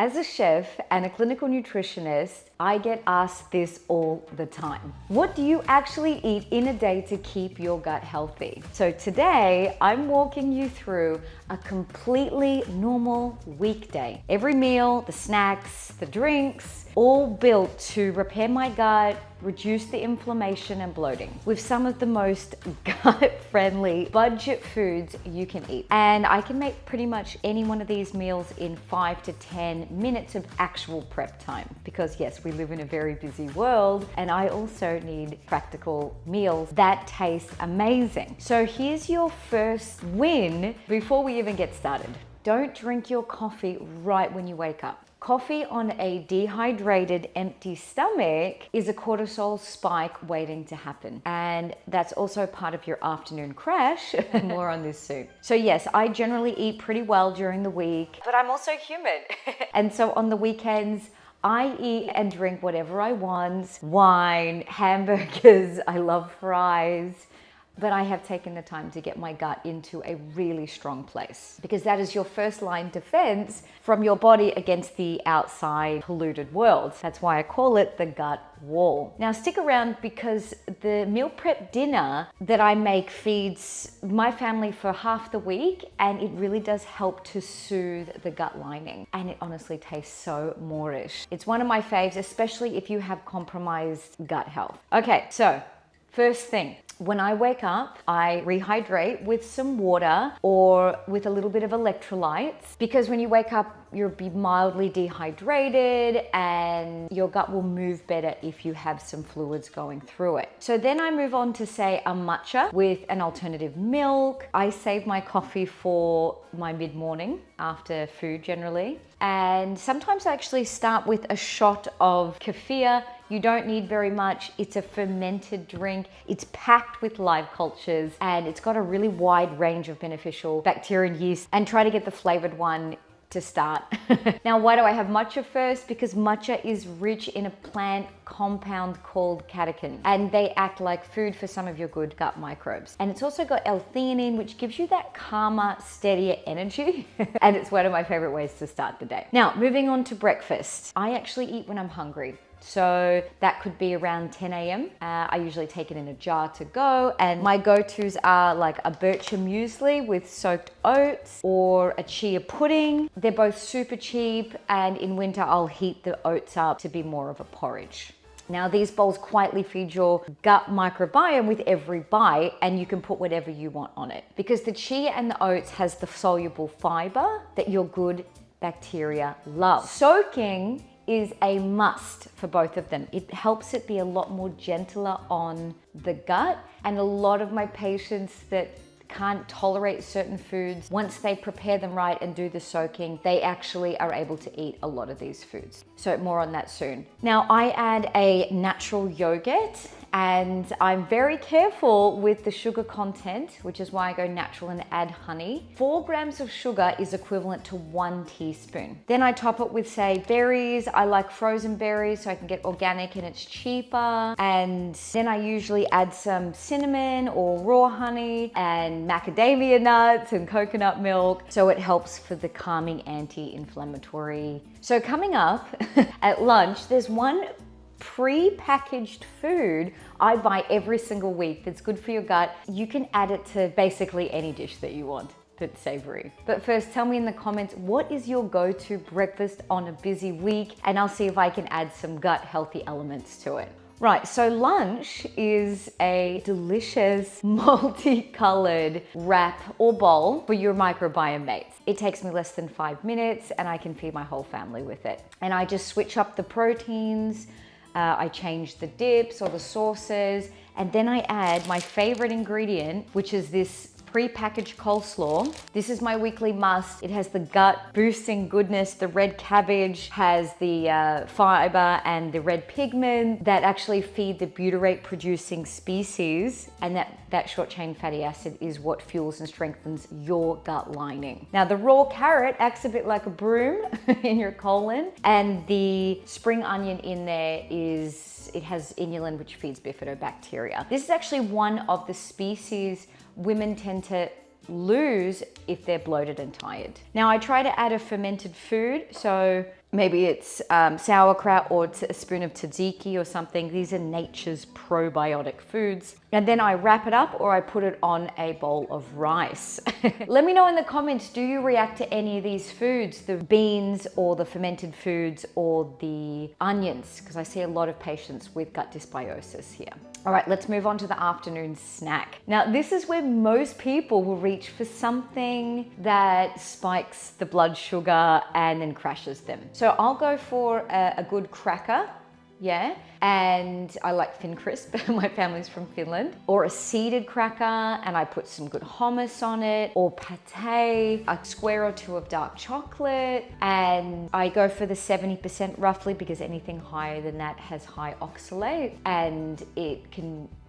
As a chef and a clinical nutritionist, I get asked this all the time. What do you actually eat in a day to keep your gut healthy? So today, I'm walking you through a completely normal weekday. Every meal, the snacks, the drinks, all built to repair my gut, reduce the inflammation and bloating with some of the most gut-friendly budget foods you can eat. And I can make pretty much any one of these meals in 5 to 10 minutes of actual prep time. Because yes, we live in a very busy world and I also need practical meals that taste amazing. So here's your first win before we even get started. Don't drink your coffee right when you wake up. Coffee on a dehydrated, empty stomach is a cortisol spike waiting to happen. And that's also part of your afternoon crash. More on this soon. So yes, I generally eat pretty well during the week, but I'm also human. And so on the weekends, I eat and drink whatever I want. Wine, hamburgers, I love fries. But I have taken the time to get my gut into a really strong place because that is your first line defense from your body against the outside polluted world. That's why I call it the gut wall. Now stick around because the meal prep dinner that I make feeds my family for half the week and it really does help to soothe the gut lining. And it honestly tastes so Moorish. It's one of my faves, especially if you have compromised gut health. Okay, so first thing, when I wake up, I rehydrate with some water or with a little bit of electrolytes because when you wake up, you'll be mildly dehydrated and your gut will move better if you have some fluids going through it. So then I move on to say a matcha with an alternative milk. I save my coffee for my mid-morning after food generally. And sometimes I actually start with a shot of kefir. You don't need very much. It's a fermented drink. It's packed with live cultures and it's got a really wide range of beneficial bacteria and yeast, and try to get the flavored one to start. Now, why do I have matcha first? Because matcha is rich in a plant compound called catechin, and they act like food for some of your good gut microbes. And it's also got L-theanine, which gives you that calmer, steadier energy. And it's one of my favorite ways to start the day. Now, moving on to breakfast. I actually eat when I'm hungry. So that could be around 10 a.m. I usually take it in a jar to go, and my go-tos are like a bircher muesli with soaked oats or a chia pudding. They're both super cheap, and in winter I'll heat the oats up to be more of a porridge. Now these bowls quietly feed your gut microbiome with every bite, and you can put whatever you want on it because the chia and the oats has the soluble fiber that your good bacteria love. Soaking is a must for both of them. It helps it be a lot more gentler on the gut, and a lot of my patients that can't tolerate certain foods, once they prepare them right and do the soaking, they actually are able to eat a lot of these foods. So more on that soon. Now I add a natural yogurt, and I'm very careful with the sugar content, which is why I go natural and add honey. 4 grams of sugar is equivalent to 1 teaspoon. Then I top it with, say, berries. I like frozen berries so I can get organic and it's cheaper. And then I usually add some cinnamon or raw honey and macadamia nuts and coconut milk, so it helps for the calming anti-inflammatory. So coming up at lunch, there's one pre-packaged food I buy every single week that's good for your gut. You can add it to basically any dish that you want that's savory. But first, tell me in the comments, what is your go-to breakfast on a busy week? And I'll see if I can add some gut healthy elements to it. Right, so lunch is a delicious multicolored wrap or bowl for your microbiome mates. It takes me less than 5 minutes and I can feed my whole family with it. And I just switch up the proteins, I change the dips or the sauces, and then I add my favorite ingredient, which is this pre-packaged coleslaw. This is my weekly must. It has the gut boosting goodness. The red cabbage has the fiber and the red pigment that actually feed the butyrate producing species, and that short chain fatty acid is what fuels and strengthens your gut lining. Now the raw carrot acts a bit like a broom in your colon, and the spring onion in there it has inulin, which feeds bifidobacteria. This is actually one of the species women tend to lose if they're bloated and tired. Now I try to add a fermented food, so Maybe it's sauerkraut or a spoon of tzatziki or something. These are nature's probiotic foods. And then I wrap it up or I put it on a bowl of rice. Let me know in the comments, do you react to any of these foods? The beans or the fermented foods or the onions? Because I see a lot of patients with gut dysbiosis here. All right, let's move on to the afternoon snack. Now, this is where most people will reach for something that spikes the blood sugar and then crashes them. So I'll go for a good cracker. Yeah, and I like thin crisp. My family's from Finland. Or a seeded cracker, and I put some good hummus on it, or pate, a square or two of dark chocolate, and I go for the 70% roughly because anything higher than that has high oxalate, and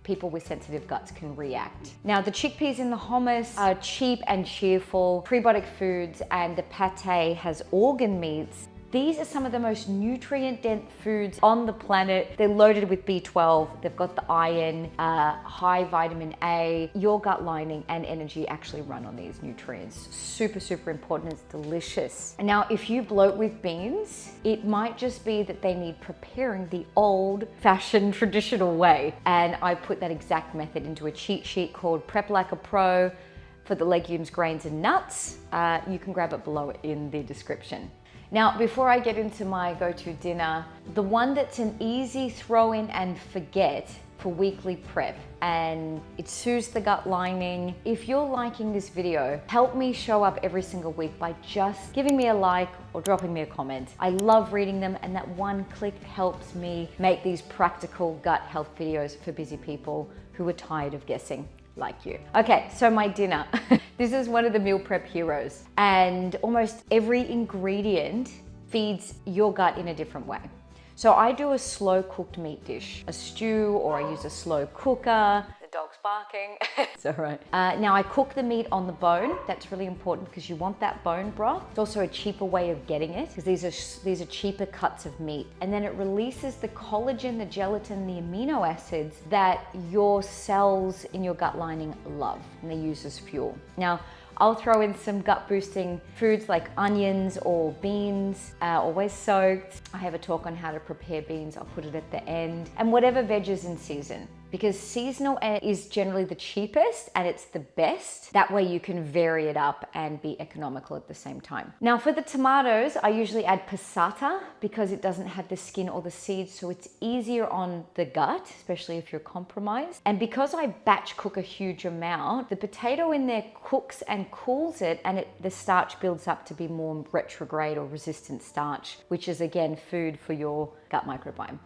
people with sensitive guts can react. Now, the chickpeas in the hummus are cheap and cheerful, prebiotic foods, and the pate has organ meats. These are some of the most nutrient-dense foods on the planet. They're loaded with B12, they've got the iron, high vitamin A. Your gut lining and energy actually run on these nutrients. Super, super important, it's delicious. And now, if you bloat with beans, it might just be that they need preparing the old-fashioned traditional way. And I put that exact method into a cheat sheet called Prep Like a Pro for the legumes, grains, and nuts. You can grab it below in the description. Now, before I get into my go-to dinner, the one that's an easy throw in and forget for weekly prep, and it soothes the gut lining. If you're liking this video, help me show up every single week by just giving me a like or dropping me a comment. I love reading them, and that one click helps me make these practical gut health videos for busy people who are tired of guessing, like you. Okay, so my dinner. This is one of the meal prep heroes, and almost every ingredient feeds your gut in a different way. So I do a slow cooked meat dish, a stew, or I use a slow cooker. The dog's barking. It's all right. Now I cook the meat on the bone. That's really important because you want that bone broth. It's also a cheaper way of getting it because these are cheaper cuts of meat. And then it releases the collagen, the gelatin, the amino acids that your cells in your gut lining love, and they use as fuel. Now, I'll throw in some gut boosting foods like onions or beans, always soaked. I have a talk on how to prepare beans. I'll put it at the end. And whatever veg is in season, because seasonal is generally the cheapest and it's the best. That way you can vary it up and be economical at the same time. Now for the tomatoes, I usually add passata because it doesn't have the skin or the seeds, so it's easier on the gut, especially if you're compromised. And because I batch cook a huge amount, the potato in there cooks and cools it, and the starch builds up to be more retrograde or resistant starch, which is again food for your gut microbiome.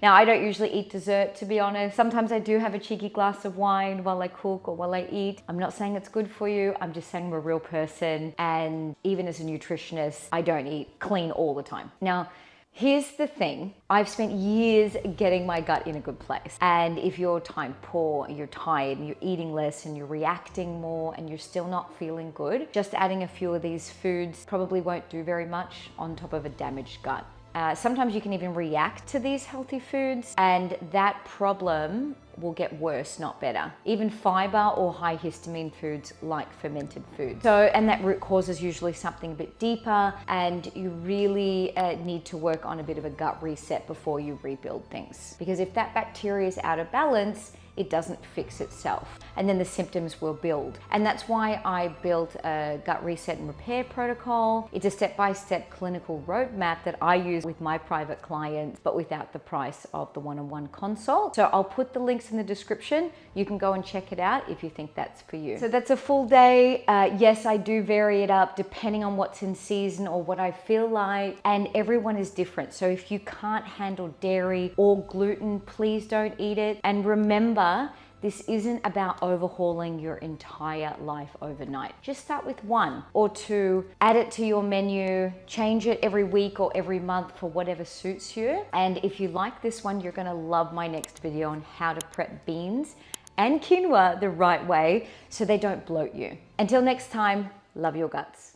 Now, I don't usually eat dessert, to be honest. Sometimes I do have a cheeky glass of wine while I cook or while I eat. I'm not saying it's good for you. I'm just saying I'm a real person. And even as a nutritionist, I don't eat clean all the time. Now, here's the thing. I've spent years getting my gut in a good place. And if you're time poor, you're tired, and you're eating less, and you're reacting more, and you're still not feeling good, just adding a few of these foods probably won't do very much on top of a damaged gut. Sometimes you can even react to these healthy foods, and that problem will get worse, not better. Even fiber or high histamine foods like fermented foods. And that root cause is usually something a bit deeper, and you really need to work on a bit of a gut reset before you rebuild things. Because if that bacteria is out of balance, it doesn't fix itself, and then the symptoms will build. And that's why I built a gut reset and repair protocol. It's a step-by-step clinical roadmap that I use with my private clients, but without the price of the one-on-one consult. So I'll put the links in the description. You can go and check it out if you think that's for you. So that's a full day. Yes, I do vary it up depending on what's in season or what I feel like, and everyone is different. So if you can't handle dairy or gluten, please don't eat it. And remember, this isn't about overhauling your entire life overnight. Just start with 1 or 2, add it to your menu, change it every week or every month for whatever suits you. And if you like this one, you're gonna love my next video on how to prep beans and quinoa the right way so they don't bloat you. Until next time, love your guts.